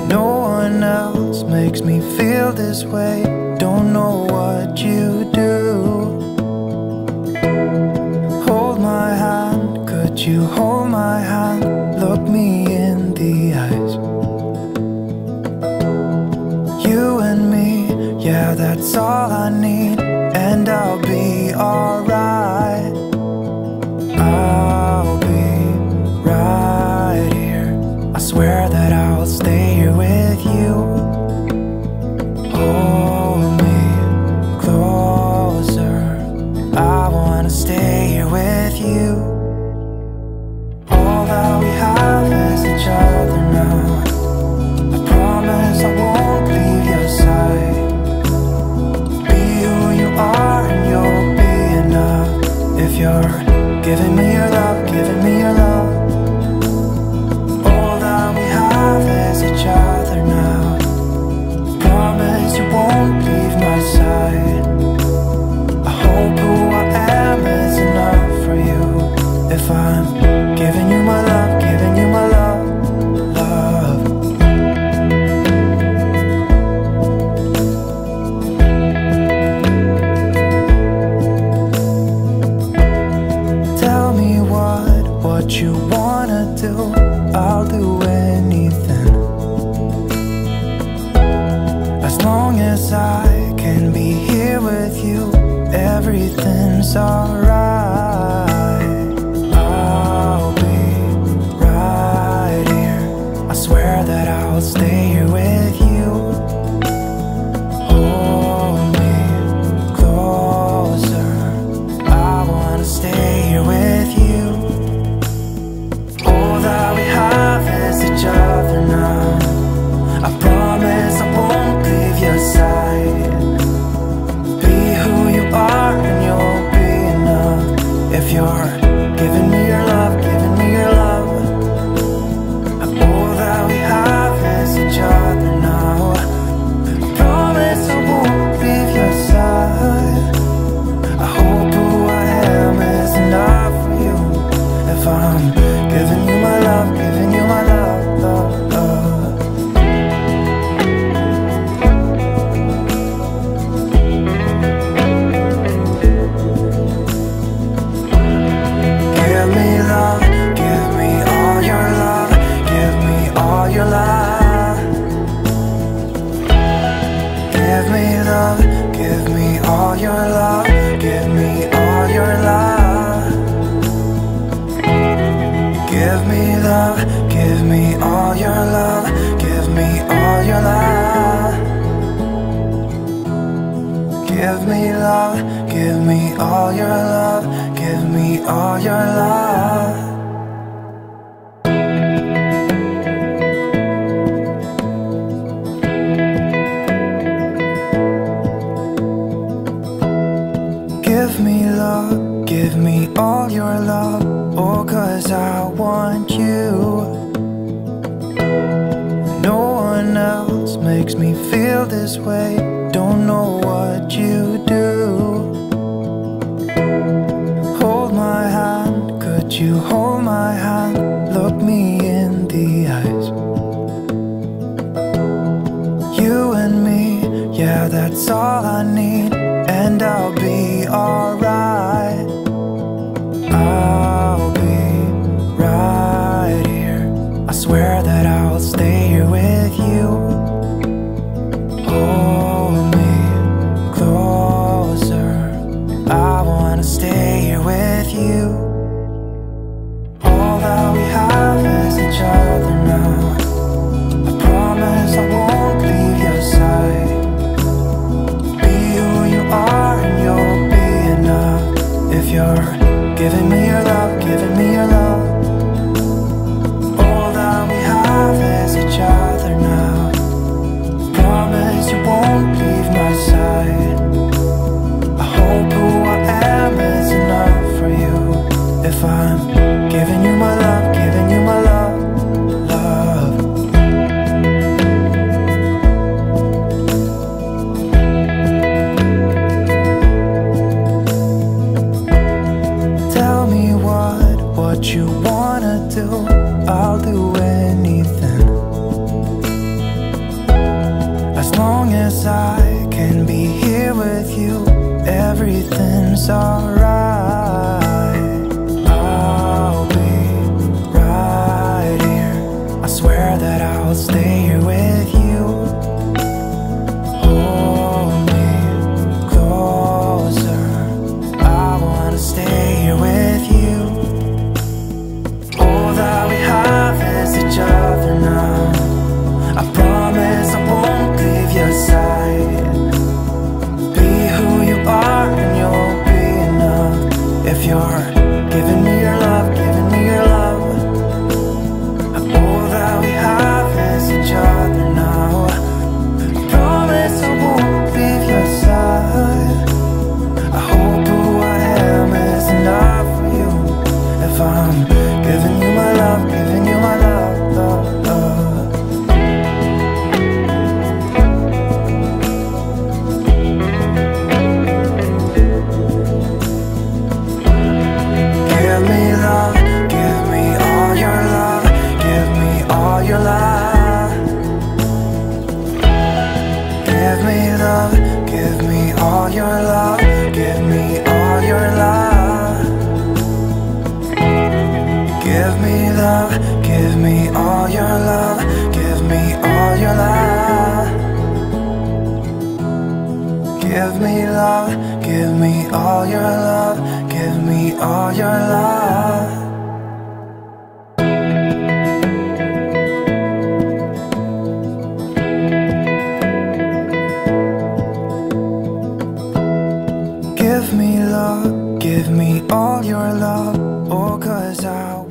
No one else makes me feel this way. Don't know what you do. Hold my hand, could you hold my hand? Look me in the eyes. You and me, yeah, that's all I need. And I'll be alright. I'll be right here. I swear that I'll stay here with you. Hold me closer. I wanna stay here with you. All that we have is each other now. I promise I won't leave your side. Be who you are and you'll be enough. If you're giving me your love, giving me your love. All that we have is each other now. Promise you won't leave my side. I hope who I am is enough for you. If I'm giving you my love, giving you my love, love. Tell me what you wanna do. I'll do anything, as long as I can be here with you. Everything's alright. I'll be right here. I swear that I'll stay here with you. Hold me closer. I wanna stay here with you. All that we have is each other now. I promise I won't leave your side. Be who you are and you'll be enough. If you're giving me your love, giving me your love. All that we have is each other now. I promise I won't leave your side. I hope who I am is enough for you. If I'm giving you my love, giving you my love, love, love. Give me love, give me all your love, give me all your love. Give me love, give me all your love, give me all your love. Give me love, give me all your love, give me all your love. Give me love, give me all your love, give me all your love. Give me love, give me all your love. Oh, 'cause I want you. No one else makes me feel this way. Don't know what you do. Hold my hand, could you hold my hand? Look me in the eyes. You and me, yeah, that's all I need. And I'll be alright. I'll be right here. I swear that I'll stay here with you. Hold me closer. I wanna stay here with you. All that we have is each other now. I promise I won't leave your side. Be who you are and you'll be enough. If you're giving me your love, giving me your love. All that we have I'll do anything. As long as I can be here with you, everything's alright. I'll be right here. I swear that I'll stay here with you. Hold me closer. I wanna stay here with you. All that we have is each other now. I promise I won't leave your side. Be who you are and you'll be enough. If you're giving me your love, giving me your love. All that we have is each other now. I promise I won't leave your side. I hope who I am is enough for you. If I'm giving you my love, giving you my love, love, love. Give me love, give me all your love, give me all your love. Give me love, give me all your love, give me all your love. Give me love, give me all your love, give me all your love. Give me love, give me all your love, give me all your love. Give me love, give me all your love. Oh, 'cause I